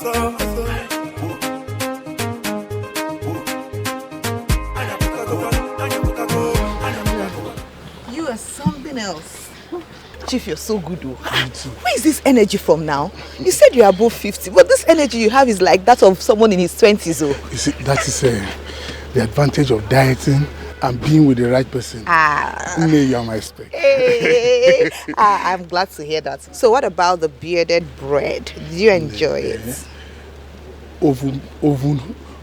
You are something else. Chief, you're so good though. Where is this energy from now? You said you're above 50, but this energy you have is like that of someone in his 20s. Oh. You see, that is the advantage of dieting and being with the right person. You are my spec. Hey. I'm glad to hear that. So what about the bearded bread? Do you enjoy it? Oven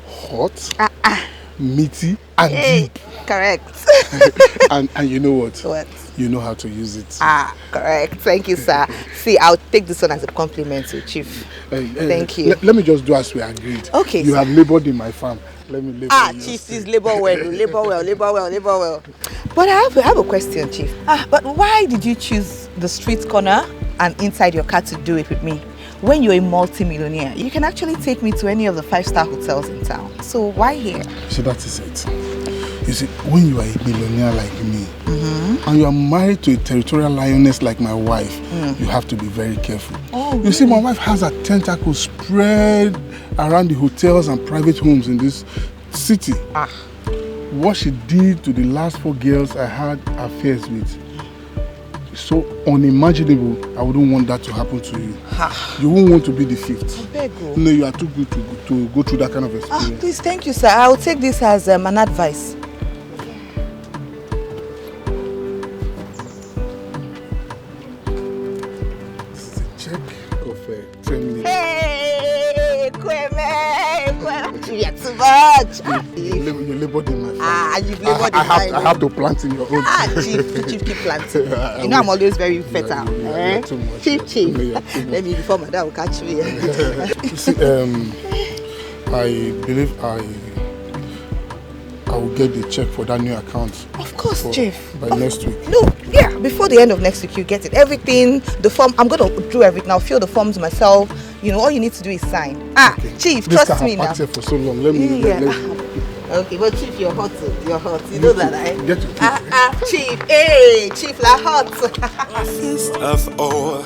hot, meaty, and deep. Correct. and you know what? What? You know how to use it. Correct. Thank you, sir. See, I'll take this one as a compliment to Chief. Thank you. Let me just do as we agreed. Okay. You have labored in my farm. Let me labor. Chief, please labor well, labor well. But I have a question, Chief. But why did you choose the street corner and inside your car to do it with me? When you're a multi-millionaire, you can actually take me to any of the 5-star hotels in town. So why here? So that is it. You see, when you are a millionaire like me, and you are married to a territorial lioness like my wife, you have to be very careful. You see, my wife has a tentacle spread around the hotels and private homes in this city. What she did to the last 4 girls I had affairs with, so unimaginable. I wouldn't want that to happen to you. You won't want to be the 5th. No, you are too good to go through that kind of experience. Please, thank you, sir. I will take this as an advice. This is a check of 10 million. Hey, Kweme, you're too much. You labored in my farm. You've labored in mine. I have to plant in your own. Chief, keep planting. You know I'm always very fertile. Too much. Chief. Let me, before my dad will catch me. You see, I believe I will get the check for that new account. Of course, Chief. By next week. No, yeah, before the end of next week you get it. Everything, the form, I'm going to do everything. I'll fill the forms myself. You know, all you need to do is sign. Okay. Chief, trust me now. For so long. Let me. Okay, but Chief, you're hot. You're hot. You know that, right? Get to Chief. Hey, Chief, la hot. First of all,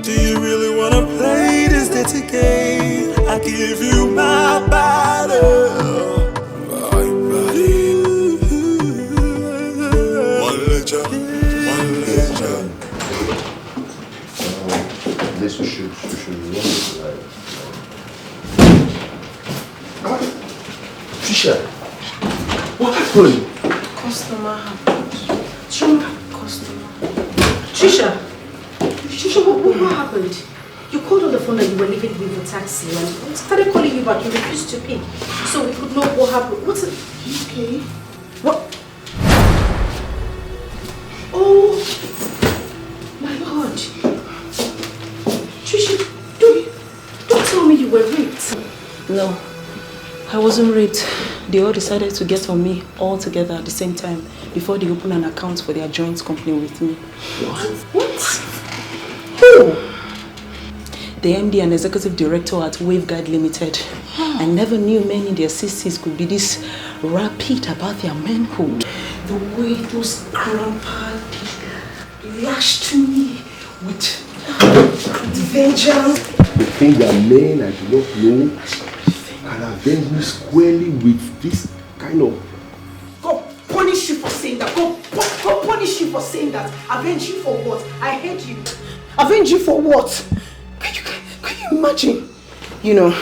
do you really want to play this dirty game? I give you my battle. This should Trisha, what happened? Customer happened. Customer. Trisha, what happened? You called on the phone that you were leaving with the taxi and I started calling you back. You refused to pick. So we could know what happened. What's it? Okay. What? Oh my God. Trisha, don't tell me you were raped. No, I wasn't raped. They all decided to get on me all together at the same time before they opened an account for their joint company with me. What? Who? The MD and executive director at Waveguide Limited. I never knew men in their 60s could be this rapid about their manhood. The way those grandpa lashed to me with vengeance. The thing that men I do not know can avenge me squarely with this kind of... God punish you for saying that. God punish you for saying that. Avenge you for what? I hate you. Avenge you for what? Can you imagine? You know.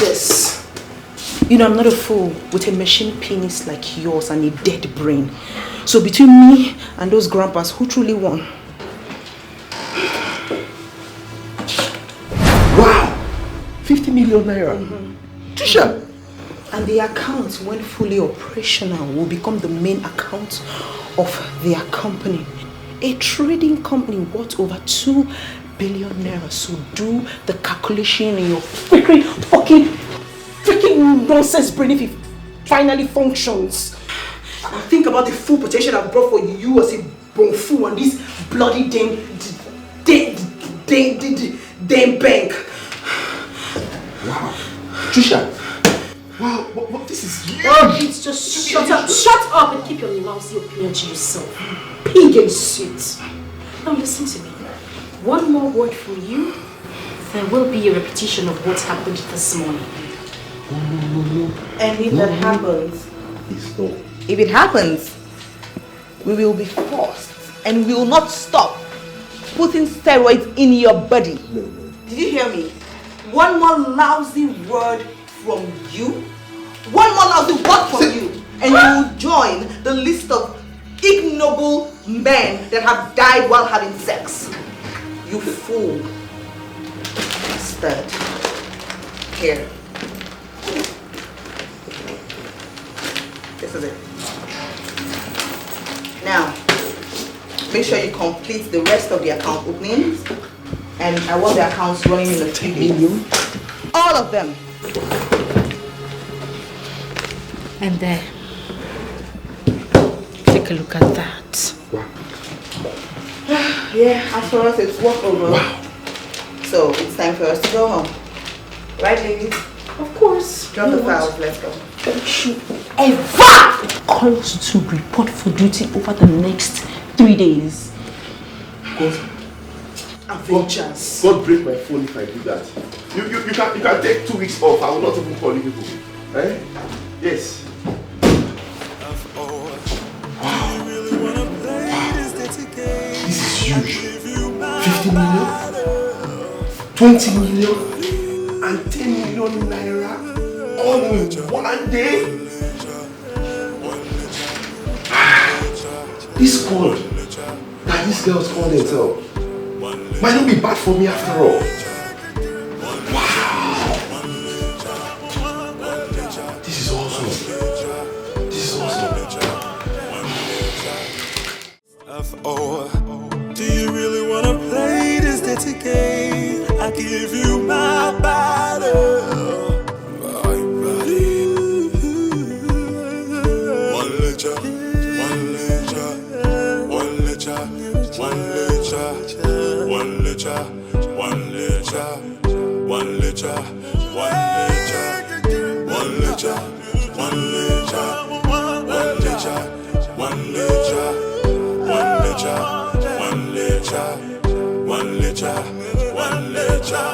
Yes. You know, I'm not a fool with a machine penis like yours and a dead brain. So between me and those grandpas, who truly won? Wow! 50 million naira. Trisha! And the account, when fully operational, will become the main account of their company. A trading company worth over 2 billion naira. So do the calculation in your freaking nonsense brain if it finally functions. Think about the full potential I've brought for you as a bonfu and this bloody damn bank. Wow. Trisha, Wow, but this is huge. It's just shut up and keep your lousy opinion to yourself. Pig in suit. Now listen to me. One more word from you, there will be a repetition of what happened this morning. No. And if that happens, It's not. if it happens, we will be forced and we will not stop putting steroids in your body. No. Did you hear me? One more lousy word from you, one more lousy word from you, and you will join the list of ignoble men that have died while having sex. You fool. Bastard. Here. This is it. Now, make sure you complete the rest of the account openings, and I want the accounts running in the 3 days. All of them. And there. Take a look at that. Wow. Yeah, as for us, it's walk over. Wow. So it's time for us to go home. Right, ladies? Of course. Drop the files, let's go. Don't you ever call us to report for duty over the next 3 days. Avengers. God break my phone if I do that. You can take 2 weeks off. I will not even call you people. Eh? Yes. This is huge. 50 million, 20 million, and 10 million naira all in one day. This call that these girls call themselves might not be bad for me after all. Wow. This is awesome. This is awesome. Oh, do you really wanna play this dirty game? I give you my body. One litre, one litre, one litre, one litre, one litre, one litre, one litre, one litre, one litre, one litre, one litre, one litre. One litre, one litre, one litre, one litre.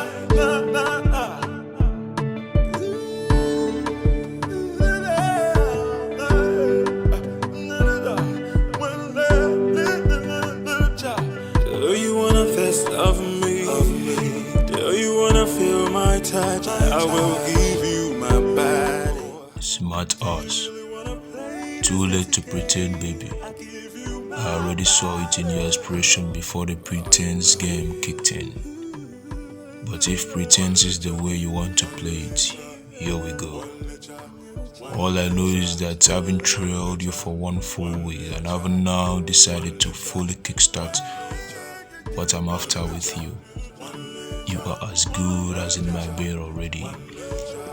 Do you wanna fist of me? Do you wanna feel my touch? I will give you my body. Smart ass. Too late to pretend, baby. I already saw it in your expression before the pretense game kicked in. But if pretense is the way you want to play it, here we go. All I know is that having trailed you for 1 full week and having now decided to fully kickstart what I'm after with you, you are as good as in my bed already,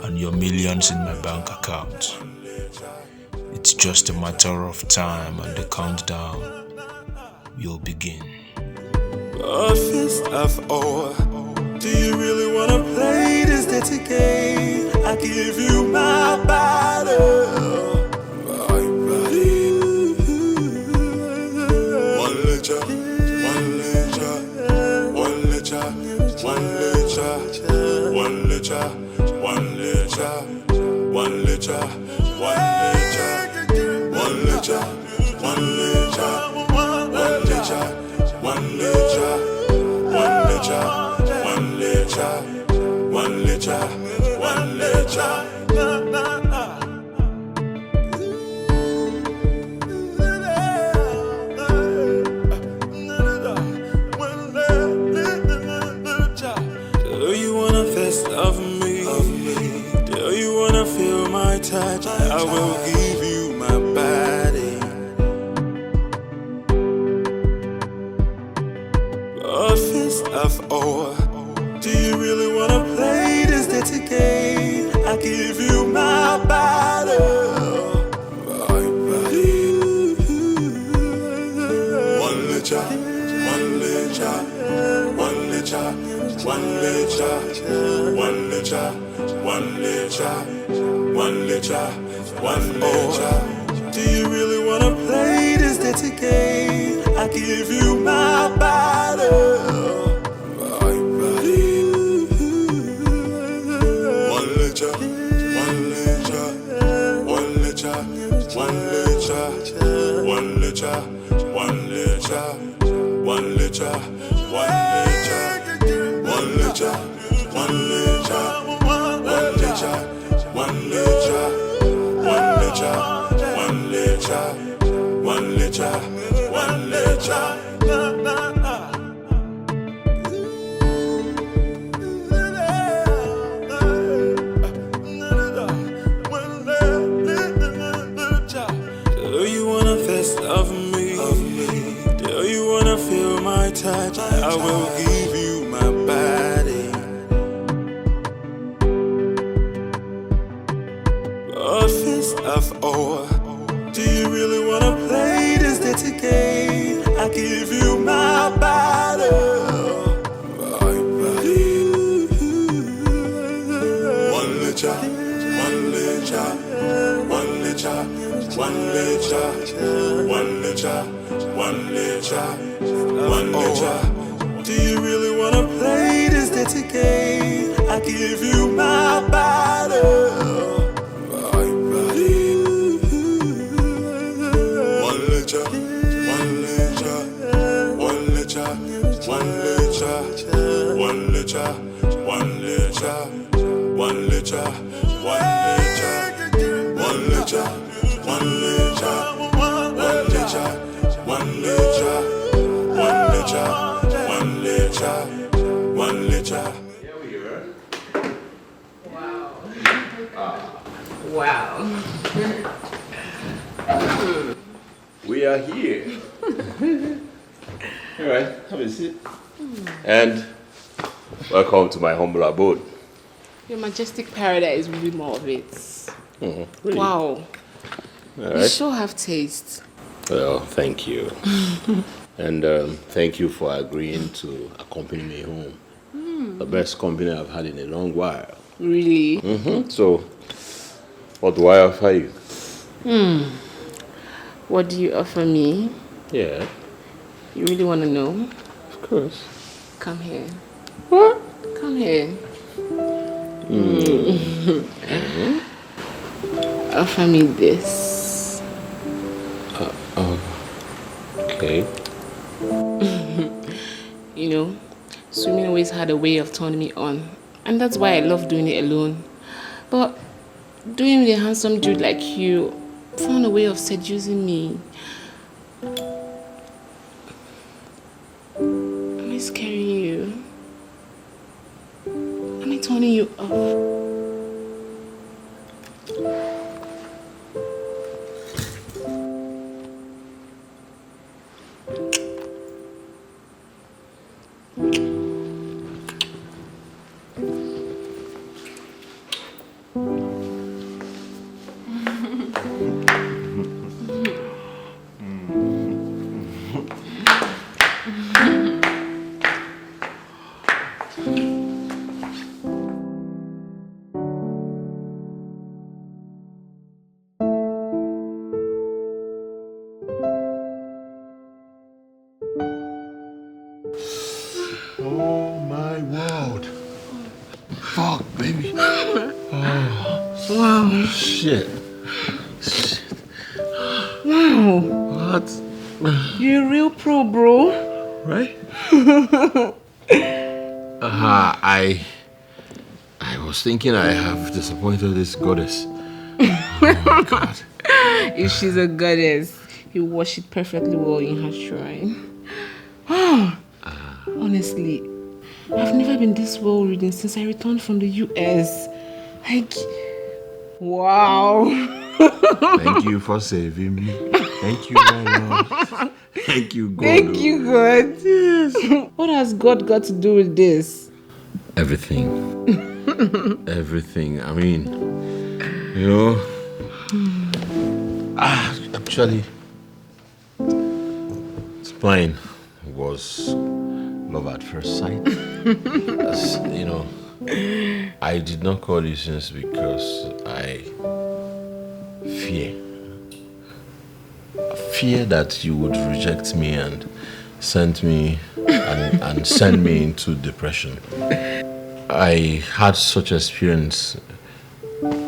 and your millions in my bank account. It's just a matter of time and the countdown will begin. A fist of ore. Do you really wanna play this dirty game? I give you my body. My body. One litre, one litre, one litre, one litre, one litre, one litre, one litre, one litre. One litre, one litre, one litre, one litre, one litre, one litre, one litre, one litre. Do you wanna fist of me? Do you wanna feel my touch? I will give you my body. A fist of ore. Do you really wanna play this dirty game? I give you my body. My body. One litre, one litre, one litre, one litre, one litre, one litre, one letter, one letter. Do you really wanna play this dirty game? I give you my body, my body. One letter, one letter, one letter, one letter, one letter, one letter, one letter, one letter, one letter, one letter, one letter, one letter, one letter, one letter, one letter, one letter. Do you wanna fest of me? Do you wanna feel my touch? I will give you my body. A fist of ore. Do you really wanna play this dirty game? I give you my body, my body. One letter, one letter, one letter, one letter, one letter, one letter, one letter. Do you really wanna play this dirty game? I give you my body, my body. One letter, one letter, one letter, one letter, one letter, one letter, one letter, one letter, one letter, one letter, one letter, one letter, one letter, one letter, one letter. Here we are. Wow. We are here. All right, have a seat. And welcome to my humble abode. Your majestic paradise will be more of it. Really? Wow. All You right. sure have taste. Well, thank you. And thank you for agreeing to accompany me home. The best company I've had in a long while. Really? So, what do I offer you? What do you offer me? Yeah, You really want to know? of course. Come here. What? Come here. Offer me this. Okay. You know, swimming always had a way of turning me on. And that's why I love doing it alone. But doing with a handsome dude like you found a way of seducing me. Am I scaring you? Am I turning you off? Oh my world. Fuck, baby. Wow. Shit. Wow. What? You're a real pro, bro. Right? I was thinking I have disappointed this goddess. Oh my God. If she's a goddess, you wash it perfectly well in her shrine. Honestly, I've never been this well reading since I returned from the US. Like, wow. Thank you for saving me. Thank you, my Lord. Thank you, God. Thank you, God. Yes. What has God got to do with this? Everything. Everything. I mean, you know. Actually, Spine was love at first sight. You know, I did not call you since because I fear that you would reject me and send me into depression. I had such experience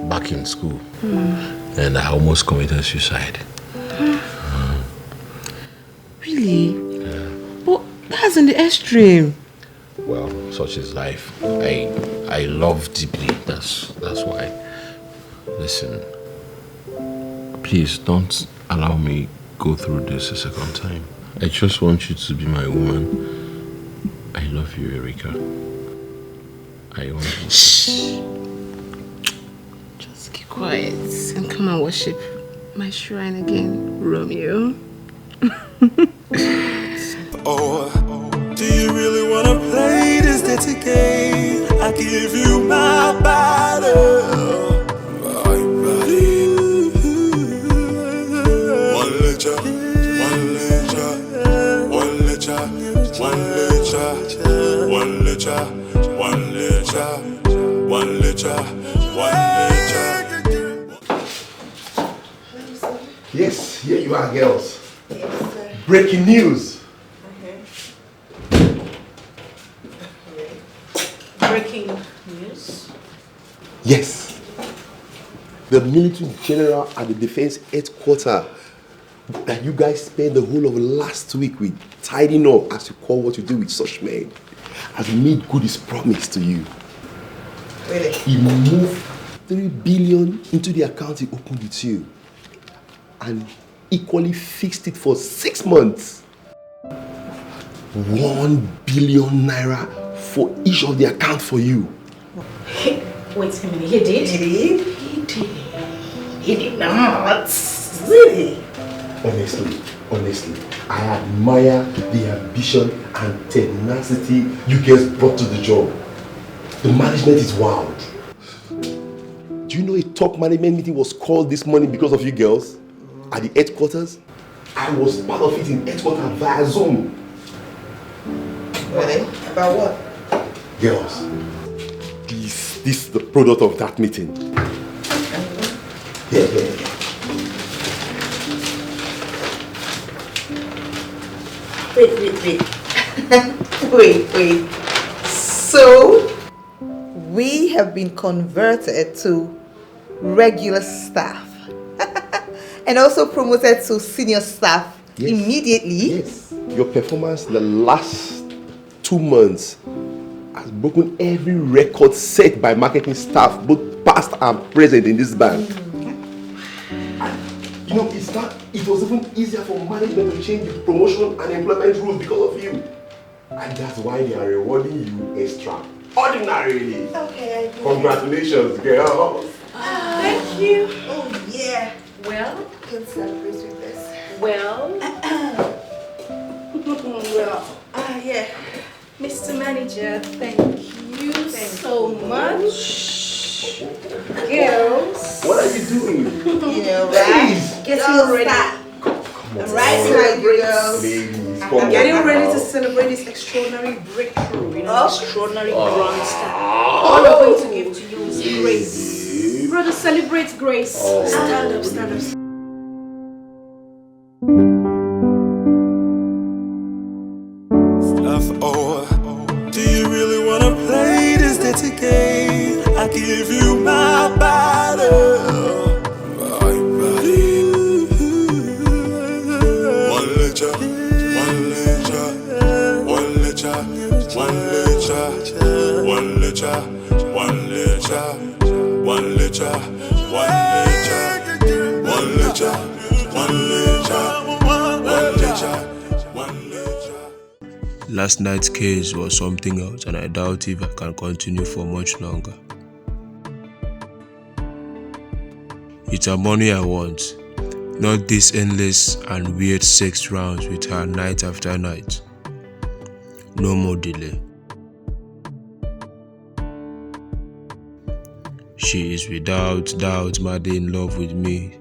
back in school, and I almost committed suicide. Really? Yeah. But that's in the extreme. Well, such is life. I love deeply. That's why. Listen, please don't allow me go through this a second time. I just want you to be my woman. I love you, Erika. I want you. Shh. Just keep quiet and come and worship my shrine again, Romeo. Oh, do you really wanna play this dirty game? I give you my body. One letter, one letter, one letter, one letter, one letter, one letter, one letter, one letter. Yes, here you are, girls. Breaking news. Breaking news? Yes. The military general at the defense headquarters that you guys spent the whole of last week with tidying up, as you call what you do with such men, has made good his promise to you. Really? He moved 3 billion into the account he opened with you and equally fixed it for 6 months. 1 billion naira for each of the account for you. Wait a minute, he did? He did? He did. He did not. Really? Honestly, I admire the ambition and tenacity you guys brought to the job. The management is wild. Do you know a top management meeting was called this morning because of you girls at the headquarters? I was part of it in headquarters via Zoom. Really? About what? Girls, this is the product of that meeting. Yeah. Wait. wait. So, we have been converted to regular staff and also promoted to senior staff immediately. Yes. Your performance the last 2 months has broken every record set by marketing staff, both past and present in this bank. And, you know, it was even easier for management to change the promotion and employment rules because of you. And that's why they are rewarding you extraordinarily. Okay. Congratulations, girls. Thank you. Oh, yeah. Well? You can celebrate with this. Well? Yeah. Mr. Manager, thank you so much. Girls. What are you doing? You know, right? Getting ready. Right, girls. Ladies, come I'm on getting ready now. to celebrate this extraordinary breakthrough, extraordinary grand start. All I'm going to give to you is grace. Brother, celebrate grace. Stand up. Oh, do you really wanna play this dirty game? I give you my body. One letter, one letter, one letter, one letter, one letter, one letter, one letter, one letter, one letter, one letter, one letter. Last night's case was something else, and I doubt if I can continue for much longer. It's her money I want, not this endless and weird sex rounds with her night after night. No more delay. She is without doubt madly in love with me,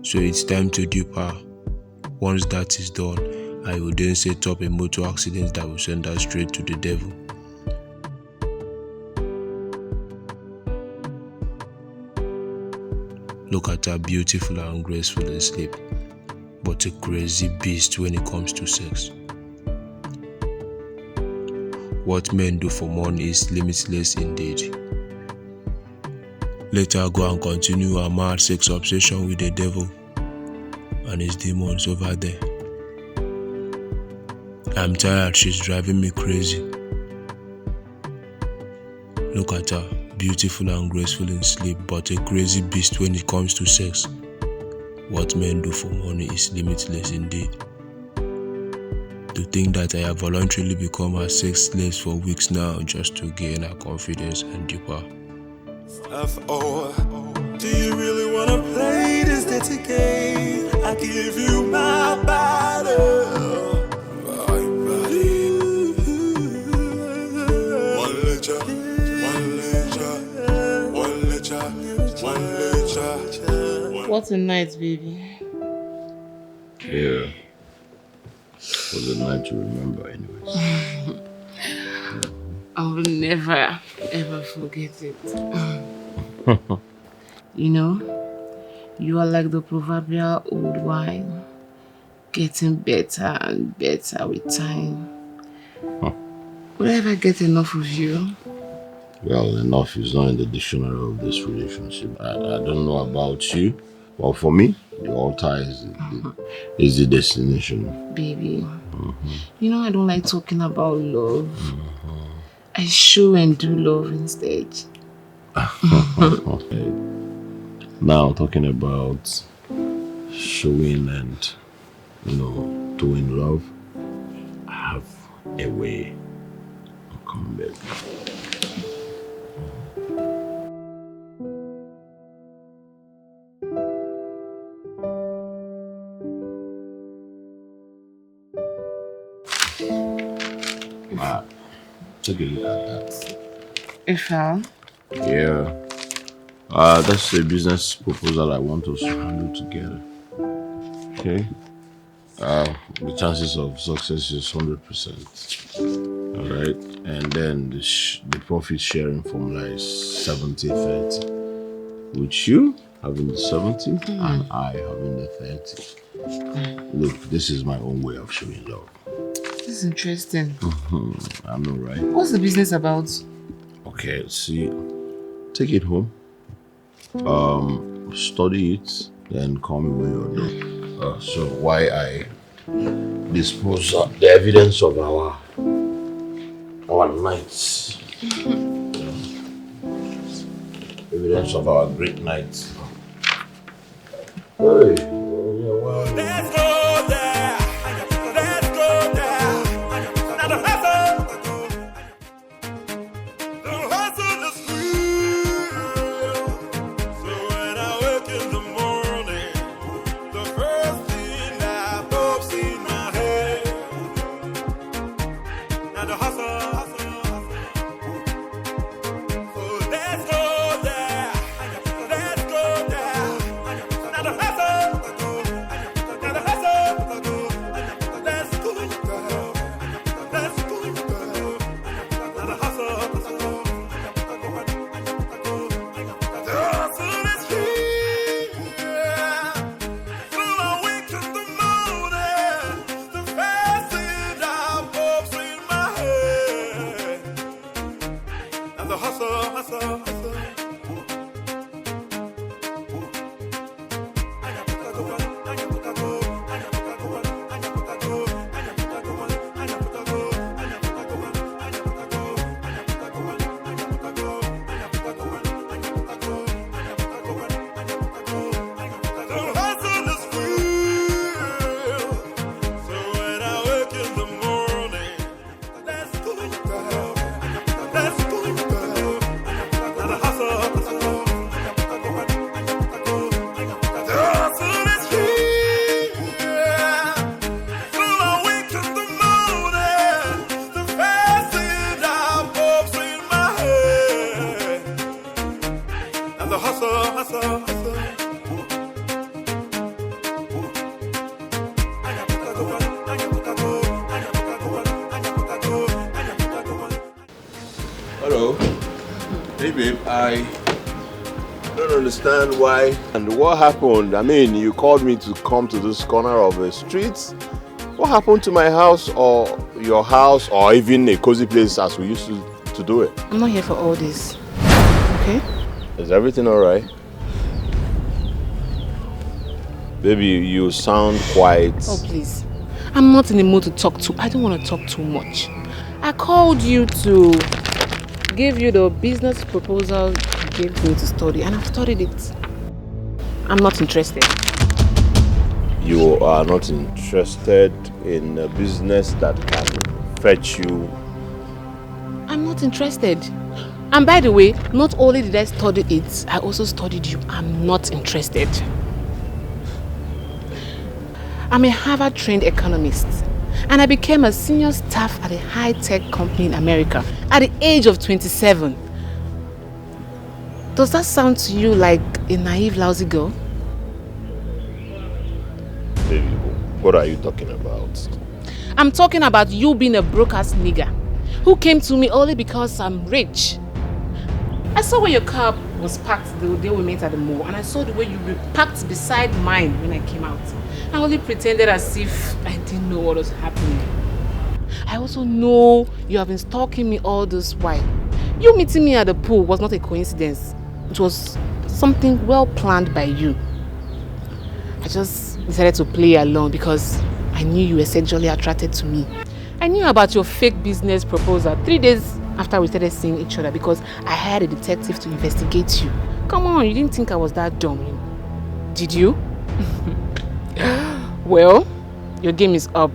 so it's time to dupe her. Once that is done, I will then set up a motor accident that will send her straight to the devil. Look at her beautiful and graceful in sleep. but a crazy beast when it comes to sex. What men do for money is limitless indeed. Later, go and continue our mad sex obsession with the devil and his demons over there. I'm tired, she's driving me crazy. Look at her, beautiful and graceful in sleep, but a crazy beast when it comes to sex. What men do for money is limitless indeed. To think that I have voluntarily become her sex slaves for weeks now just to gain her confidence and deeper. Do you really wanna play this dirty game? I give you my battle. What a night, baby. Yeah. Was a night to remember anyways. I will never ever forget it. You know, you are like the proverbial old wine, getting better and better with time. Will I ever get enough of you? Well, enough is not in the dictionary of this relationship. I don't know about you, but for me, the altar is the destination. Baby, you know I don't like talking about love. I show and do love instead. Okay. Now talking about showing and, doing love, I have a way. Come back. Take a look at that. Ifal? Yeah. That's a business proposal I want us to handle together. Okay? The chances of success is 100%. Alright? And then the profit sharing formula is 70-30. With you having the 70 and I having the 30. Look, this is my own way of showing love. This is interesting. I know, right? What's the business about? Okay, see, take it home, study it, then call me when you're done. So why I dispose of the evidence of our nights, evidence of our great nights. Hey, well. Let's go there. Let's go there. Now the hustle is real. So when I wake in the morning, the first thing that pops in my head. Now the hustle. So let's go there. Let's go there. Now the hustle. understand why. And what happened? I mean, you called me to come to this corner of the street. What happened to my house or your house or even a cozy place as we used to do it? I'm not here for all this. Okay? Is everything alright? Baby, you sound quite... Oh, please. I'm not in the mood to talk to. I don't want to talk too much. I called you to give you the business proposal you gave me to study, and I've studied it. I'm not interested. You are not interested in a business that can fetch you? I'm not interested. And by the way, not only did I study it, I also studied you. I'm not interested. I'm a Harvard-trained economist, and I became a senior staff at a high-tech company in America at the age of 27. Does that sound to you like a naive, lousy girl? Baby, what are you talking about? I'm talking about you being a broke-ass nigger who came to me only because I'm rich. I saw where your car was parked the day we met at the mall, and I saw the way you were parked beside mine when I came out. I only pretended as if I didn't know what was happening. I also know you have been stalking me all this while. You meeting me at the pool was not a coincidence. It was something well planned by you. I just decided to play along because I knew you were sexually attracted to me. I knew about your fake business proposal 3 days after we started seeing each other because I hired a detective to investigate you. Come on, you didn't think I was that dumb, did you? Well, your game is up.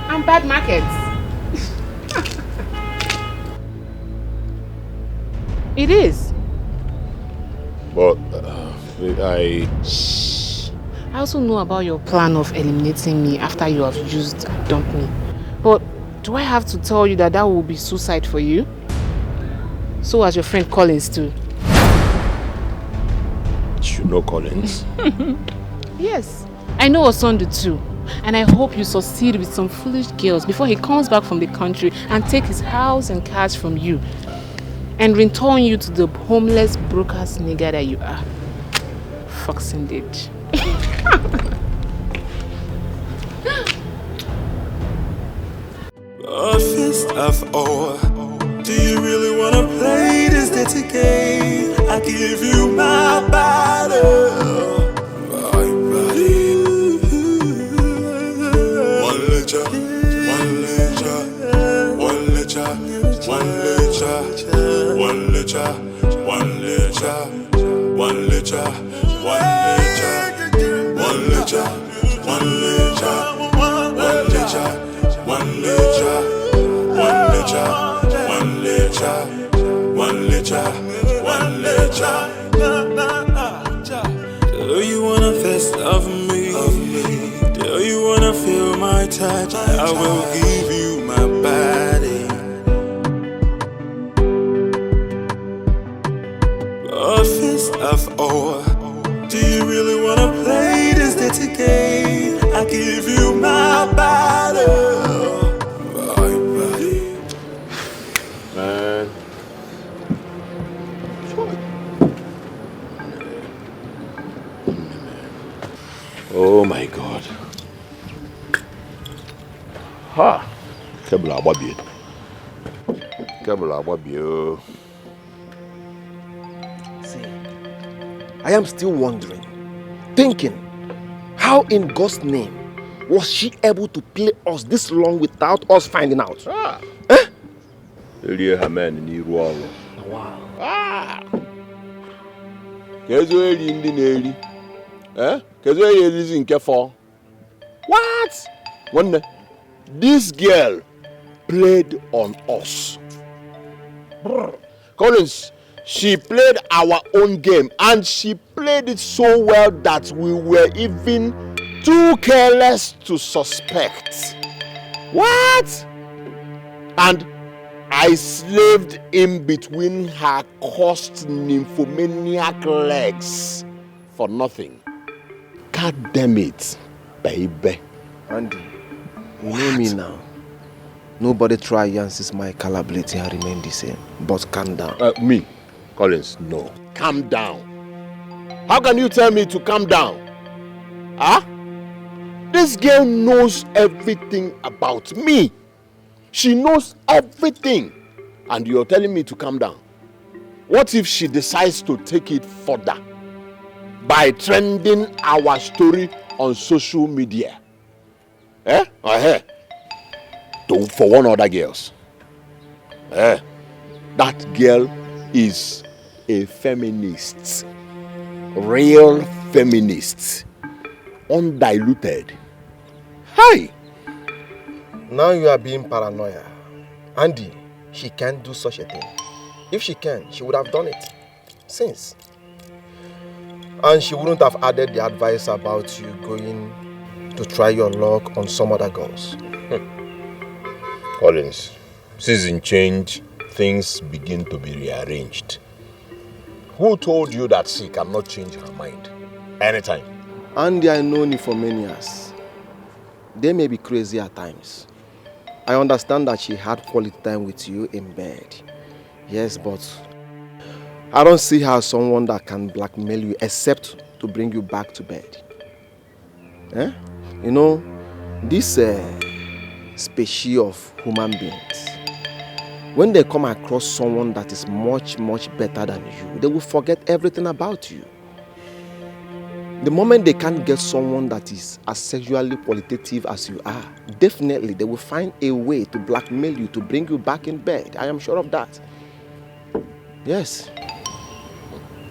I'm bad market. It is. But Shh. I also know about your plan of eliminating me after you have used and dumped me. But do I have to tell you that will be suicide for you? So as your friend Collins too. You know Collins? Yes, I know Osondu too. And I hope you succeed with some foolish girls before he comes back from the country and take his house and cars from you. And return you to the homeless, broke-ass nigger that you are. Fucks indeed. A fist of ore. Do you really wanna play this dirty game? I give you my body. My body. One lecha, one lecha, one lecha, one lecha, one lecha, one lecha, one lecha, one lecha, one lecha, one lecha, one lecha. One lecha, one lecha, one lecha, one lecha, one lecha. Do you wanna fist of me? Do you wanna feel my touch? I will give you my body. A fist of ore. Do you really wanna play this dirty game? I give you my body. Man. Oh my God. Ha! Kebla ababi. Kebla ababi. See, I am still wondering, thinking, how in God's name was she able to play us this long without us finding out? Ah. Wow. Ah. Kezo eri ndi na-eri. Kezo eri nke for. What? One, this girl played on us. Collins, she played our own game and she played it so well that we were even too careless to suspect. What? And I slaved in between her cursed nymphomaniac legs for nothing. God damn it, baby. Andy, you know me now. Nobody try Yancy's my calibrity and remain the same. But calm down. Me, Collins, no. Calm down. How can you tell me to calm down? Huh? This girl knows everything about me. She knows everything. And you're telling me to calm down. What if she decides to take it further by trending our story on social media? Eh? For one other girls. That girl is a feminist. Real feminist. Undiluted. Hi! Now you are being paranoid. Andy, she can't do such a thing. If she can, she would have done it. Since. And she wouldn't have added the advice about you going to try your luck on some other girls. Collins, season change, things begin to be rearranged. Who told you that she cannot change her mind anytime? Andy, I know you for many years. They may be crazy at times. I understand that she had quality time with you in bed. Yes, but I don't see her as someone that can blackmail you except to bring you back to bed. Eh? You know, this species of human beings, when they come across someone that is much, much better than you, they will forget everything about you. The moment they can't get someone that is as sexually qualitative as you are, definitely they will find a way to blackmail you, to bring you back in bed. I am sure of that. Yes.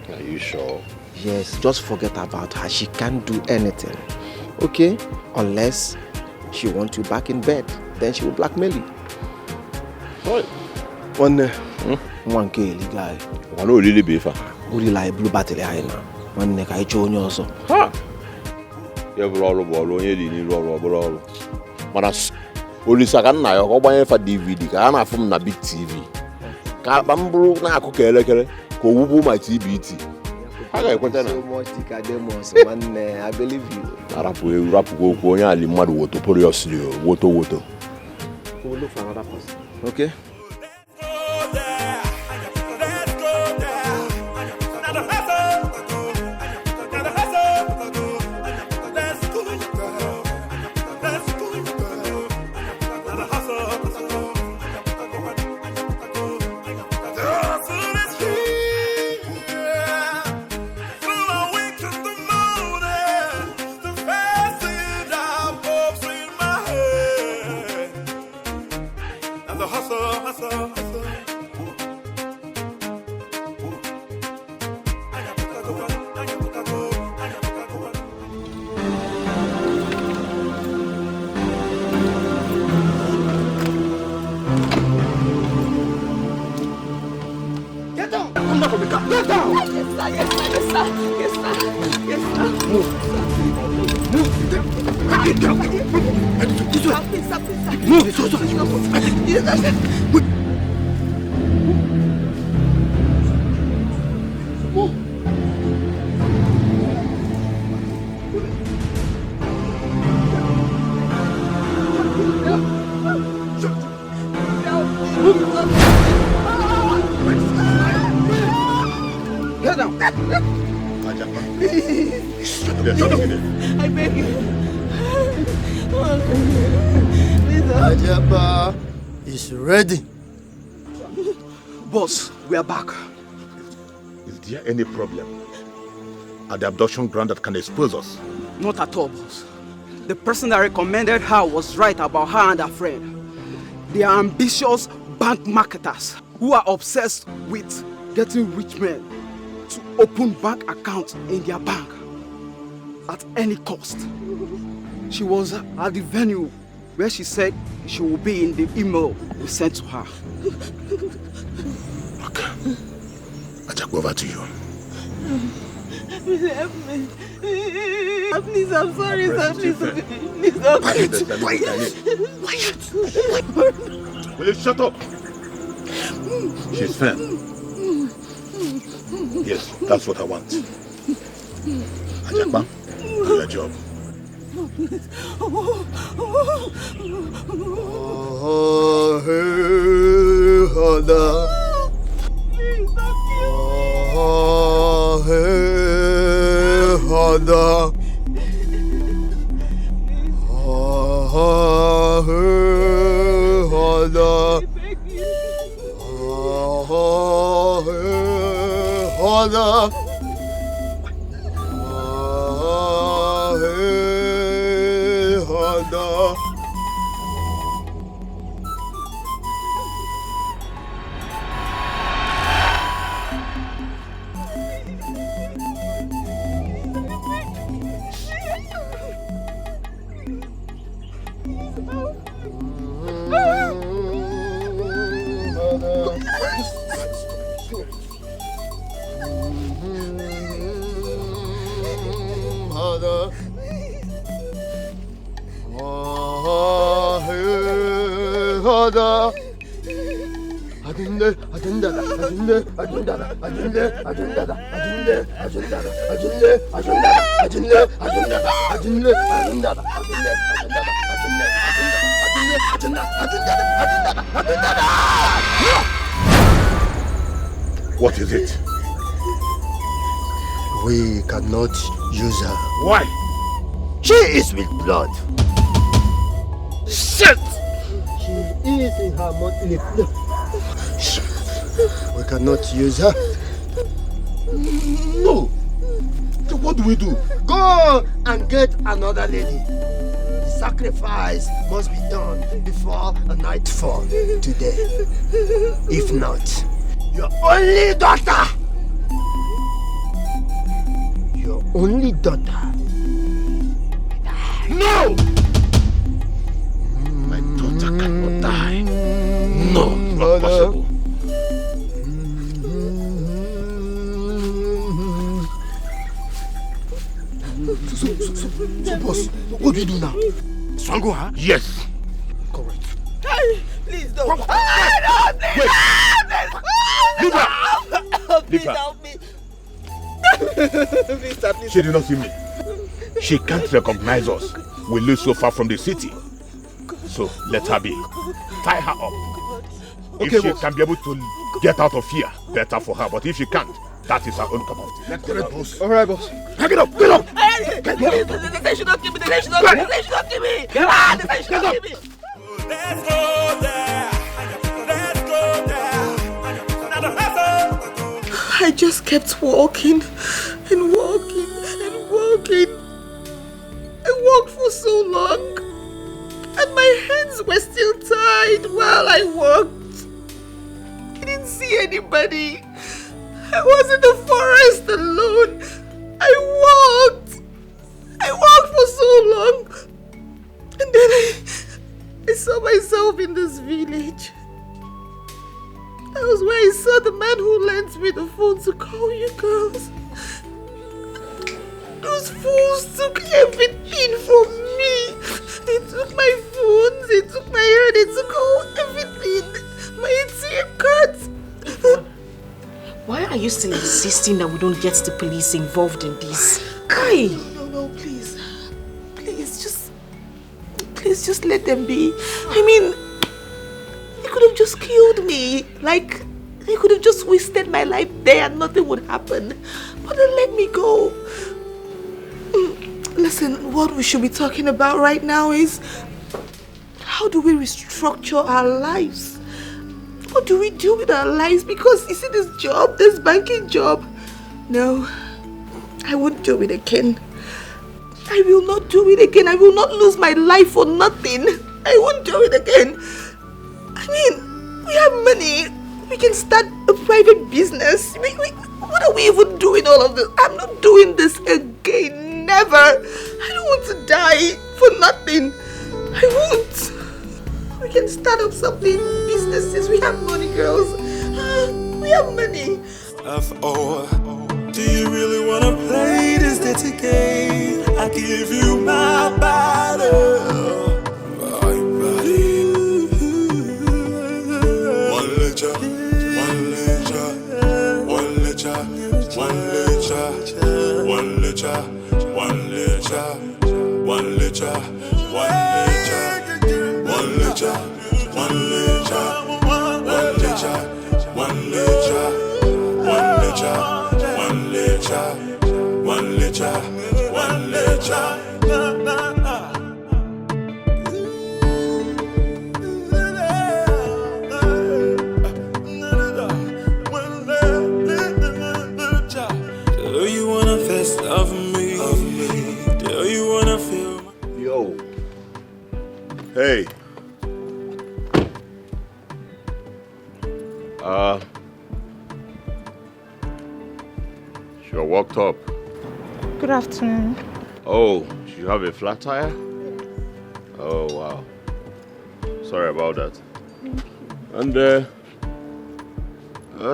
Are you sure? Yes, just forget about her. She can't do anything. Okay? Unless she wants you back in bed. Then she will blackmail you. What? One guy. One really beefer. Who like blue battle now? One neck I join you also. Ha! You brought all you need roll. Manas. Only second night, I'll buy for DVD. I'm not from the big TV. Bamboo na cook electric. Go my TBT. So much demos, man. I believe you. Rap go only mad water seriously. Water. We'll look for another person. Okay? I beg you. Ajaba is ready. Boss, we are back. Is there any problem at the abduction ground that can expose us? Not at all, boss. The person that recommended her was right about her and her friend. They are ambitious bank marketers who are obsessed with getting rich men to open bank accounts in their bank at any cost. She was at the venue where she said she will be in the email we sent to her. Okay. I'll take over to you. Please help me. Please, I'm sorry, sir. Please help me. Quiet. Will you shut up? She's fair. Yes, that's what I want. Ajapa, do your job. Please, Other. What is it? We cannot use her. Why? She is with blood. Shit! She is in her monthly flow. We cannot use her. No! So what do we do? Go and get another lady. The sacrifice must be done before the nightfall today. If not, your only daughter! Your only daughter. No! My daughter cannot die. No, not possible. So boss, what do you do now? Strangle her? Yes. Correct. Hey, please don't. Wait. Leave her. Please Leave her. help me. Please, sir, please. She did not see me. She can't recognize us. We live so far from the city. So let her be. Tie her up. Okay, If she boss. can be able to get out of here, better for her. But if she can't, that is her own cup of tea. Let's go, boss. Alright, boss. Get up! Get up! They should not kill me. They should not kill me. They should not kill me. They should not kill me. Let's go there. Let's go there. I just kept walking and walking and walking. I walked for so long, and my hands were still tied while I walked. I didn't see anybody. I was in the forest alone. I walked for so long, and then I saw myself in this village. That was where I saw the man who lent me the phone to call you girls. Those fools took everything from me. They took my phones, they took my hair, they took all everything. My ATM cards. Why are you still insisting that we don't get the police involved in this? Why? No, please. Please just let them be. I mean, they could have just killed me. Like, they could have just wasted my life there and nothing would happen. But they let me go. Listen, what we should be talking about right now is how do we restructure our lives? What do we do with our lives? Because you see this job, this banking job. No, I won't do it again. I will not do it again. I will not lose my life for nothing. I won't do it again. I mean, we have money. We can start a private business. What are we even doing all of this? I'm not doing this again. Never. I don't want to die for nothing. I won't. We can start up something, businesses. We have money, girls. We have money. F.O. Do you really wanna play this dirty game? I give you my battle. My body. One letter, one letter, one letter, one letter, one letter, one letter, one letter, one letter, one letter, one letter, one letter, one letter, one letter, one letter, one letter. Hey. You're walked up. Good afternoon. Oh, you have a flat tire? Oh, wow. Sorry about that. And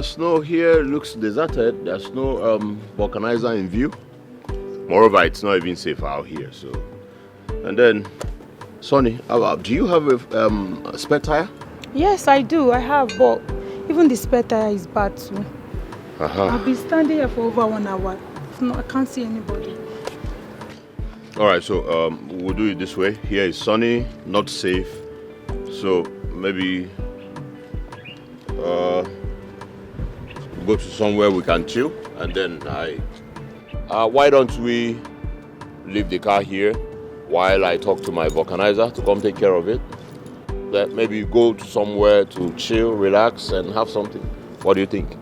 snow here looks deserted. There's no vulcanizer in view. Moreover, it's not even safe out here. So, and then, Sonny, do you have a spare tire? Yes, I do. I have, but even the spare tire is bad too. I've been standing here for over 1 hour. No, I can't see anybody. All right, so we'll do it this way. Here is sunny, not safe. So maybe go to somewhere we can chill, and then why don't we leave the car here while I talk to my vulcanizer to come take care of it? Then maybe go to somewhere to chill, relax, and have something. What do you think?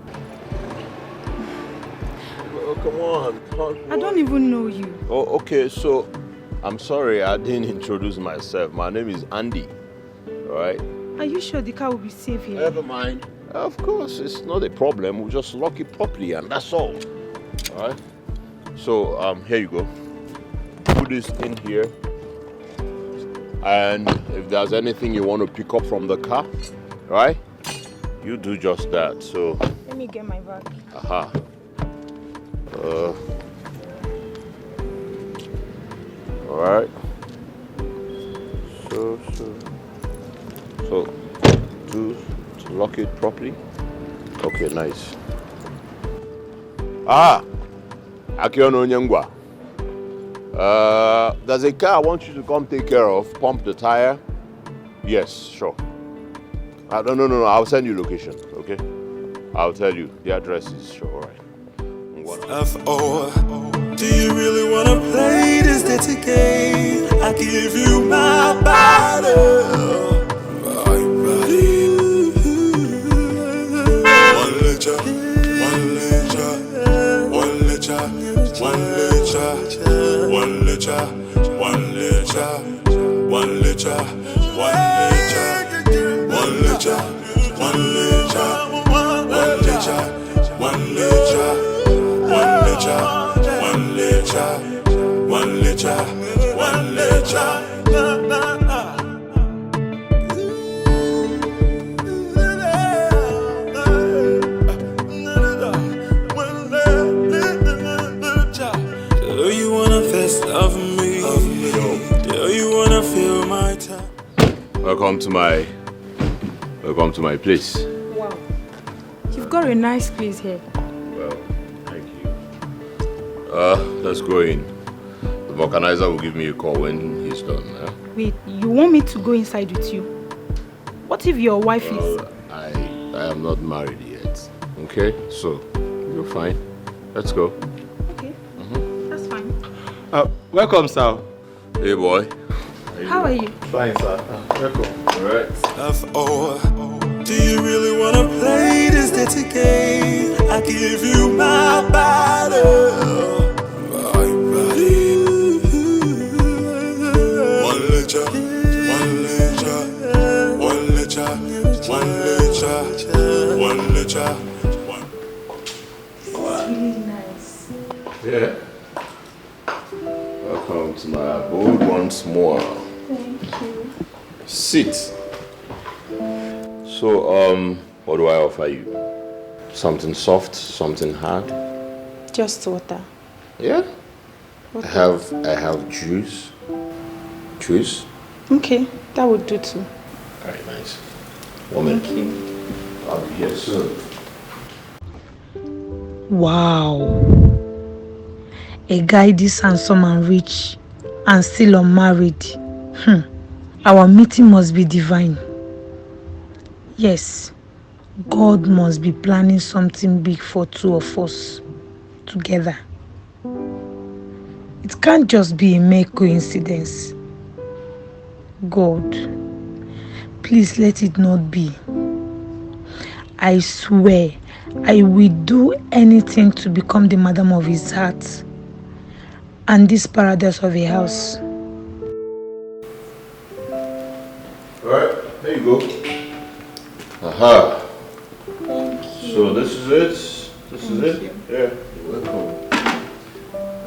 Come on. I don't even know you. Oh, okay. So, I'm sorry I didn't introduce myself. My name is Andy. All right? Are you sure the car will be safe here? Never mind. Of course, it's not a problem. We'll just lock it properly and that's all. All right? So, here you go. Put this in here. And if there's anything you want to pick up from the car, right? You do just that. So. Let me get my bag. All right. So to lock it properly. Okay, nice. Akiono Nyangwa. There's a car I want you to come take care of. Pump the tire. Yes, sure. No. I'll send you location. Okay. I'll tell you the address is sure. All right. F.O. Do you really wanna play this dirty game? I give you my body. One letter, one letter, one letter, one letter, one letter, one letter, one letter, one letter, one letter, one letter, one letter, one letter. One liter, one liter, one liter. Do you wanna fist of me? Do you wanna feel my time? Welcome to my place. Wow, you've got a nice place here. Let's go in. The vulcanizer will give me a call when he's done. Wait, you want me to go inside with you? What if your wife is... I am not married yet. Okay? So, you're fine. Let's go. Okay, that's fine. Welcome, sir. Hey, boy. How are you? Fine, sir. Welcome. Alright. F.O. Do you really wanna play this dirty game? I give you my body. Really nice. Yeah. Welcome to my abode once more. Thank you. Sit. So, what do I offer you? Something soft, something hard? Just water. Yeah. Water. I have juice. Juice? Okay, that would do too. Alright, nice. Thank you. I'll be here soon. Wow. A guy this handsome and rich and still unmarried. Our meeting must be divine. Yes, God must be planning something big for two of us together. It can't just be a mere coincidence. God, please let it not be. I swear, I will do anything to become the madam of his heart and this paradise of a house. There you go. Aha. Thank you. So this is it. This is it. Yeah. You're welcome.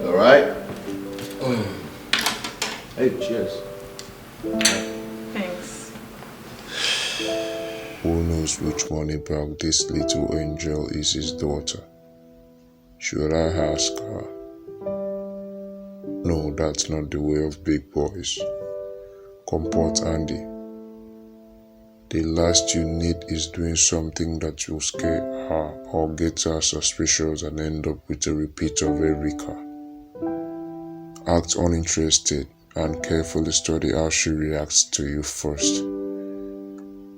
All right. Hey, cheers. Thanks. Who knows which one about this little angel is his daughter? Should I ask her? No, that's not the way of big boys. Comport Andy. The last you need is doing something that will scare her or get her suspicious and end up with a repeat of Erika. Act uninterested and carefully study how she reacts to you first.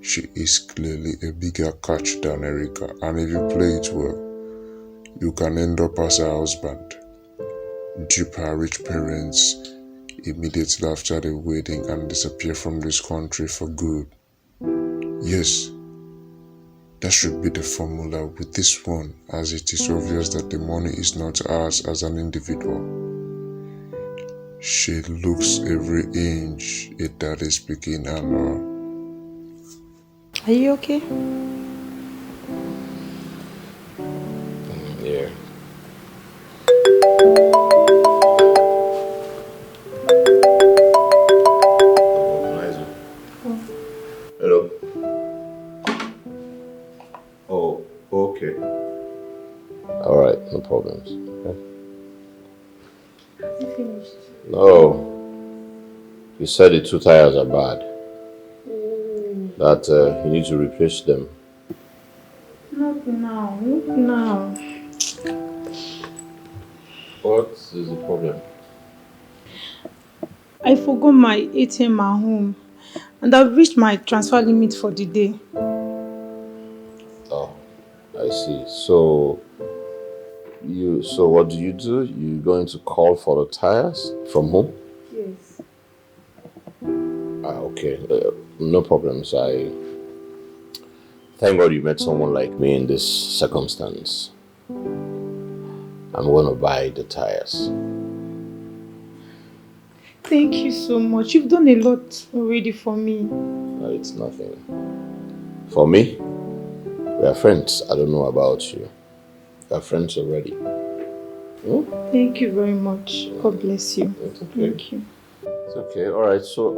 She is clearly a bigger catch than Erika, and if you play it well, you can end up as her husband. Dupe her rich parents immediately after the wedding and disappear from this country for good. Yes, that should be the formula with this one, as it is obvious that the money is not ours as an individual. She looks every inch a daddy speaking and Are you okay? Yeah. Hello. Oh, okay. All right, no problems. Okay. Have you finished? No. You said the 2 tires are bad. That you need to replace them. Not now. Not now. What is the problem? I forgot my ATM at home, and I've reached my transfer limit for the day. Oh, I see. So what do? You going to call for the tires from home? Yes. Okay. No problems. I thank God you met someone like me in this circumstance. I'm gonna buy the tires. Thank you so much. You've done a lot already for me. No, it's nothing. For me, we are friends. I don't know about you. We are friends already. Hmm? Thank you very much. God bless you. It's okay. Thank you. It's okay. All right. So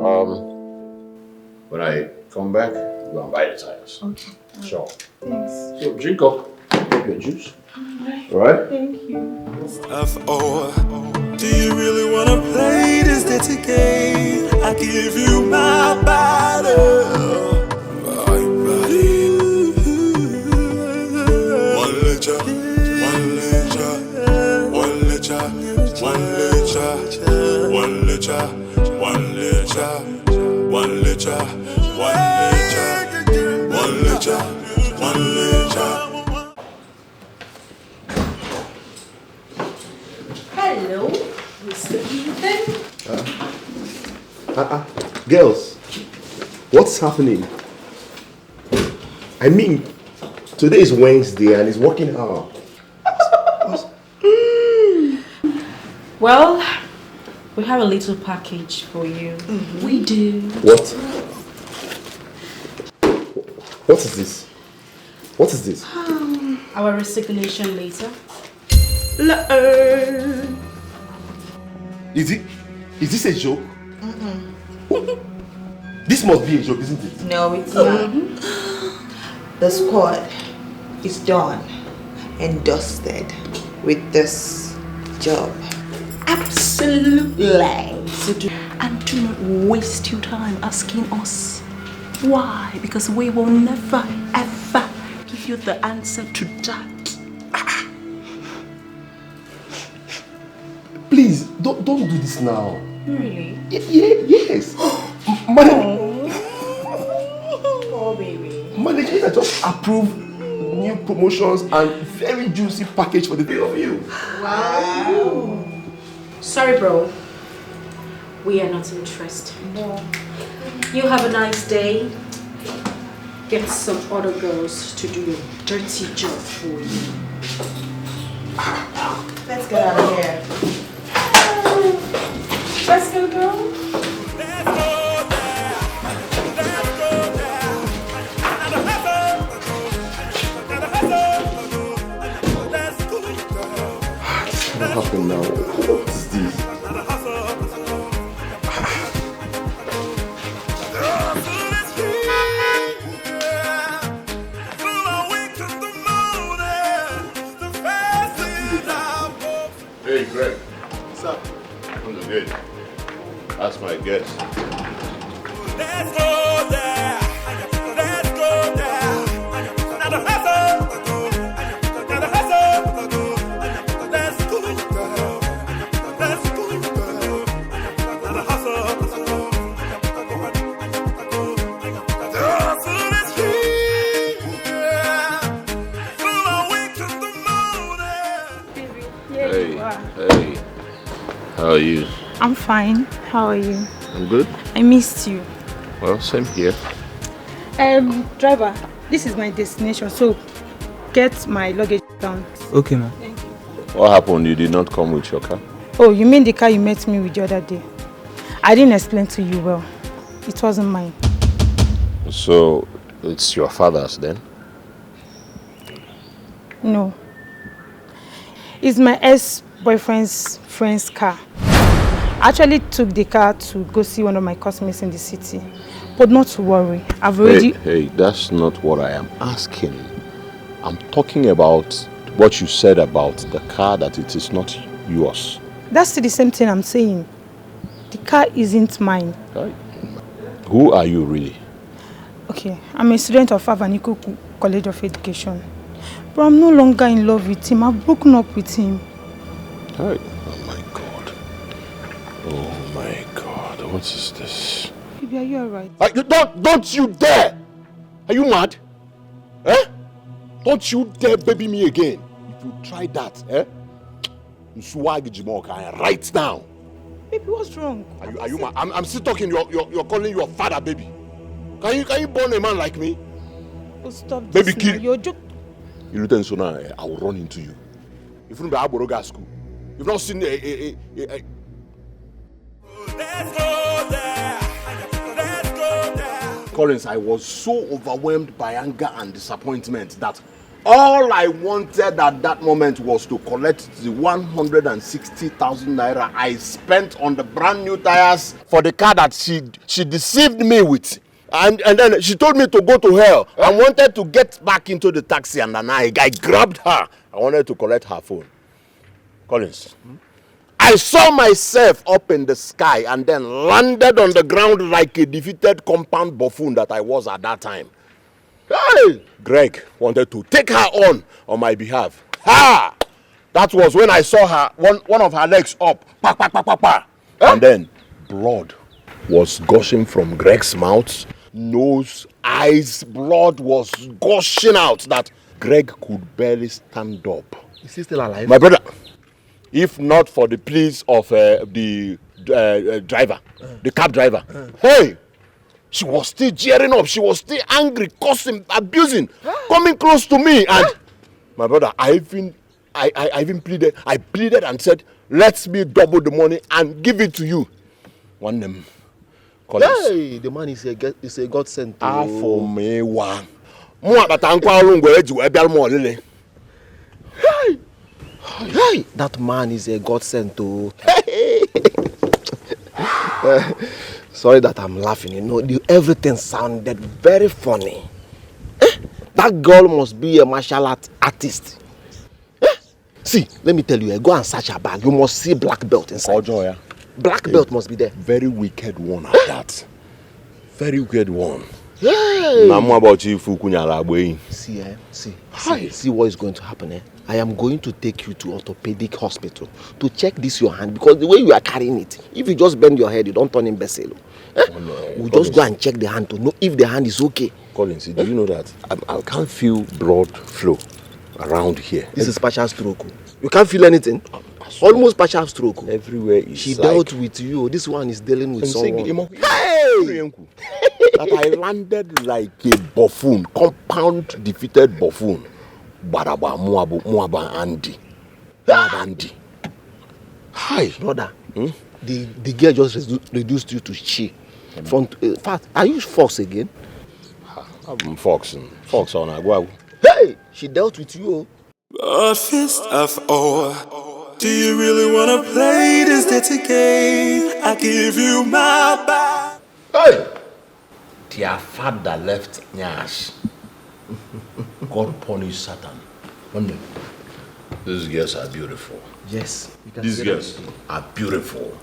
when I come back, I'm gonna buy the tires. Okay. Sure. Thanks. So drink up your juice. All right. Thank you. Or do you really wanna play this dirty game? I give you my body. My body. One litre, one litre, one litre, one litre, one litre, one litre, one litre, one litre, one litre, one litre. Hello, Mr. Ethan. Girls, what's happening? I mean, today is Wednesday and it's working hour. Well, we have a little package for you. We do. What? What is this? What is this? Our resignation letter. Is this a joke? This must be a joke, isn't it? No, it's not. The squad is done and dusted with this job. Absolutely. And do not waste your time asking us why, because we will never ever give you the answer to that. Please, don't do this now. Really? Yes. Oh, baby. Management has just approved new promotions and very juicy package for the three of you. Wow. Sorry, bro. We are not interested. No. You have a nice day. Get some other girls to do your dirty job for you. Let's get out of here. Let's go, girl. Good. That's my guess. Let's go there. Let's go there. Now the hustle. Now the hustle. Let's go there. Let's go there. Now the hustle. The hustle is here. From our wake to the morning. Hey, hey. How are you? I'm fine. How are you? I'm good. I missed you. Well, same here. Driver, this is my destination, so get my luggage down. Okay, ma'am. Thank you. What happened? You did not come with your car? Oh, you mean the car you met me with the other day? I didn't explain to you well. It wasn't mine. So, it's your father's then? No. It's my ex-boyfriend's friend's car. I actually took the car to go see one of my customers in the city. But not to worry, I've already... Hey, that's not what I am asking. I'm talking about what you said about the car, that it is not yours. That's still the same thing I'm saying. The car isn't mine. Right. Who are you really? Okay, I'm a student of Avaniko College of Education. But I'm no longer in love with him. I've broken up with him. Right. Oh my God. Oh my God. What is this? Baby, are you alright? Don't you dare! Are you mad? Eh? Don't you dare baby me again. If you try that, eh? You swag right now. Baby, what's wrong? Are you mad? I'm still talking. You're calling your father baby. Can you born a man like me? Oh, stop this. Baby kid. You're joking. You return so now, I will run into you. If you don't be Aboroga school, you've not seen Let's go there. Let's go there. Collins, I was so overwhelmed by anger and disappointment that all I wanted at that moment was to collect the 160,000 naira I spent on the brand new tires for the car that she deceived me with. And then she told me to go to hell. I wanted to get back into the taxi, and then I grabbed her. I wanted to collect her phone. Collins, I saw myself up in the sky and then landed on the ground like a defeated compound buffoon that I was at that time. Hey! Greg wanted to take her on my behalf. Ha! That was when I saw her, one of her legs up. Pa, pa, pa, pa, pa. And then blood was gushing from Greg's mouth. Nose, eyes, blood was gushing out that Greg could barely stand up. Is he still alive? My brother, if not for the pleas of the driver, the cab driver, hey, she was still jeering up. She was still angry, cursing, abusing, coming close to me. And my brother, I even pleaded. I pleaded and said, "Let me double the money and give it to you." One name. Hey, the man is a God sent. For me, one. Hey, that man is a God sent. Sorry that I'm laughing. You know, everything sounded very funny. That girl must be a martial art artist. See, let me tell you, go and search her bag. You must see black belt inside. Black belt must be there. Very wicked one at that. Very wicked one. Hey. See what is going to happen. I am going to take you to orthopedic hospital to check this your hand, because the way you are carrying it, if you just bend your head, you don't turn imbecile. We'll just go and check the hand to know if the hand is okay. Collins, do you know that I can't feel blood flow around here? This is partial stroke. You can't feel anything? Almost partial stroke. Everywhere is she dealt with you. This one is dealing with someone. Hey! That I landed like a buffoon, compound defeated buffoon. Baraba Muaba Andy. Hi, brother. The girl just reduced you to she. In fact, are you Fox again? I'm Foxing. Fox on Agua. Hey, she dealt with you. A fist of ore. Do you really wanna play this dirty game? I give you my back. Hey! Their father left Nyash. God punish Satan. These girls are beautiful. Yes. These girls are beautiful.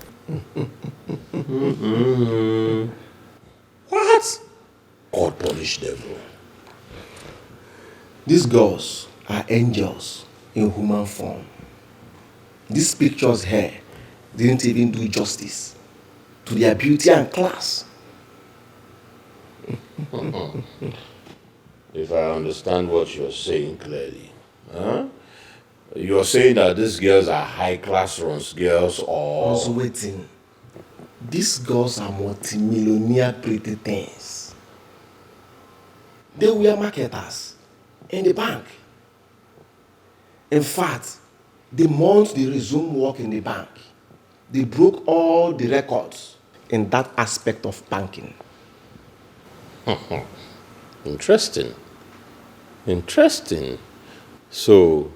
What? God punish devil. These girls are angels in human form. These pictures here didn't even do justice to their beauty and class. If I understand what you're saying clearly, you're saying that these girls are high-class runs girls or... I was waiting. These girls are multimillionaire pretty things. They were marketers in the bank. In fact, the month they resumed work in the bank, they broke all the records in that aspect of banking. Interesting. Interesting. So,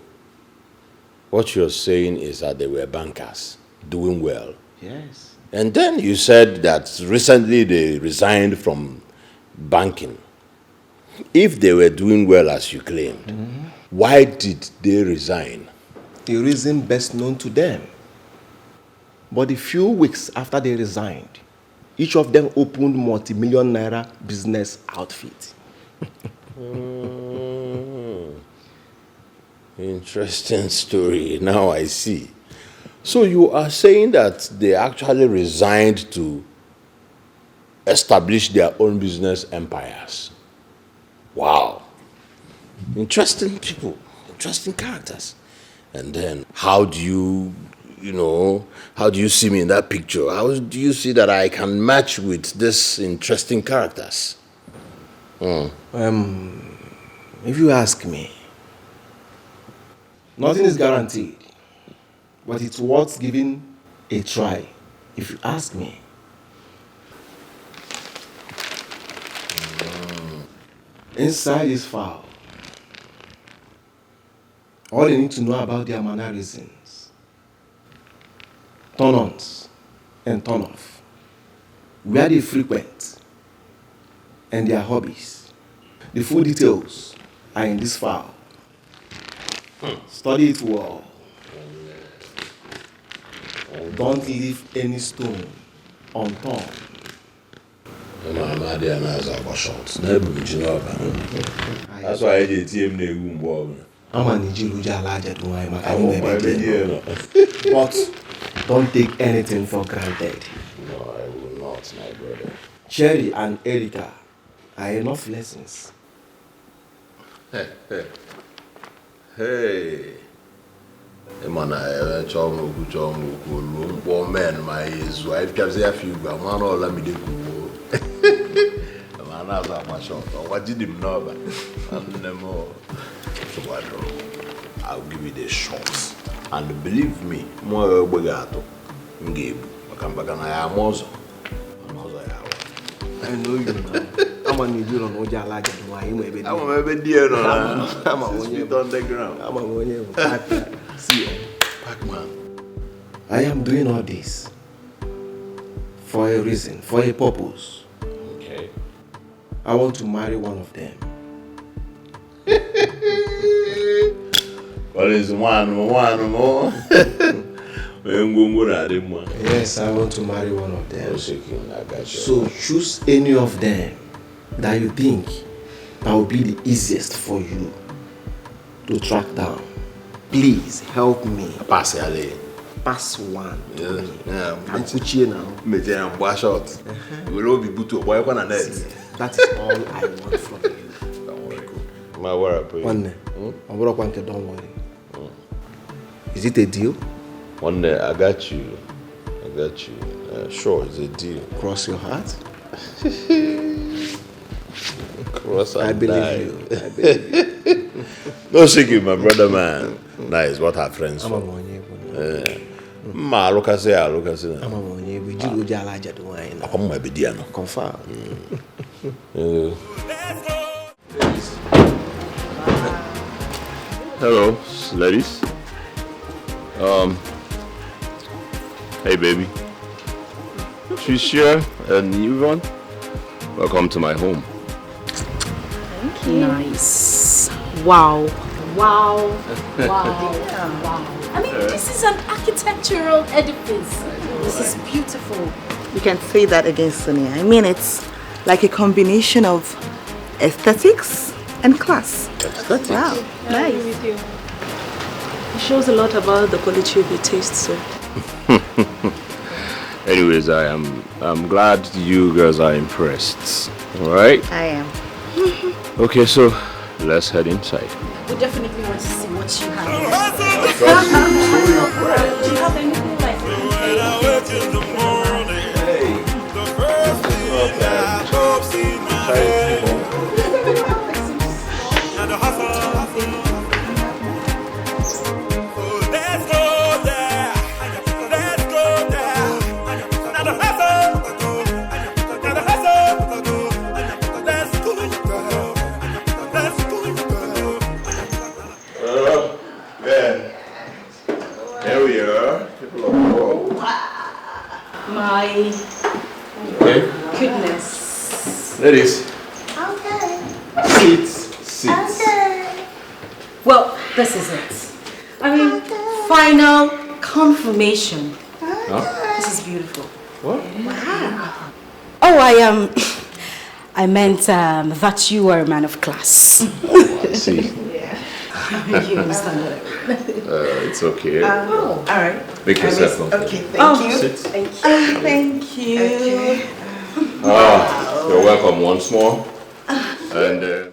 what you're saying is that they were bankers, doing well. Yes. And then you said that recently they resigned from banking. If they were doing well as you claimed, why did they resign? The reason best known to them. But a few weeks after they resigned, each of them opened multi-million naira business outfit. Interesting story. Now I see. So you are saying that they actually resigned to establish their own business empires. Wow. Interesting people, interesting characters. And then how do you see me in that picture? How do you see that I can match with these interesting characters? If you ask me, nothing is guaranteed, but it's worth giving a try, if you ask me. Inside this file, all they need to know about their mannerisms, turn-ons and turn-off, where they frequent, and their hobbies. The full details are in this file. Study it well. Don't leave any stone unturned. That's why I did team name. I'm a Nigerian but don't take anything for granted. No, I will not, my brother. Cherry and Erica are enough lessons. Hey. Man, I Chioma Okafor, man, my wife can say a few, but man, all let me do. Man, that's my shot. What did him know? I'll give you the shots. And believe me, more Bogato, Gabe, I come back and I am also. I know you now. I'm a Nigerian Oja like it. I'm a dear. I'm a feet on the ground. I'm a see, Pac-Man. I am doing all this for a reason, for a purpose. Okay. I want to marry one of them. What is one more? Yes, I want to marry one of them. So choose any of them that you think that will be the easiest for you to track down. Please help me. Pass one. Yeah. I'm Kuchie now. We'll all be put to work on a net. That is all I want from you. Don't worry. My word, Don't worry. Is it a deal? One day, I got you. Sure, it's a deal. Cross your heart? Cross and I believe you. No shaking, my brother, man. Nice, what our friends for. Look at say. I'm a confirm. Hello, ladies. Hey, baby. Tricia and Yvonne, welcome to my home. Thank you. Nice. Wow. Wow. I mean, this is an architectural edifice. This is beautiful. You can say that again, Sonia. I mean, it's like a combination of aesthetics and class. Aesthetics? Wow, nice. It shows a lot about the quality of your taste, sir. Anyways, I'm glad you girls are impressed. Alright? I am. Okay, so let's head inside. We definitely want to see what you have. Do you have anything like There we are. People are home. my Okay. goodness? Ladies. Okay. Seats. Well, this is it. I mean, final confirmation. Huh? This is beautiful. What? Wow. Oh, I meant that you are a man of class. Oh, I see. You understand what I mean? It's okay. All right. Make yourself comfortable. Okay, thank you. Sit. Thank you. You're welcome once more. And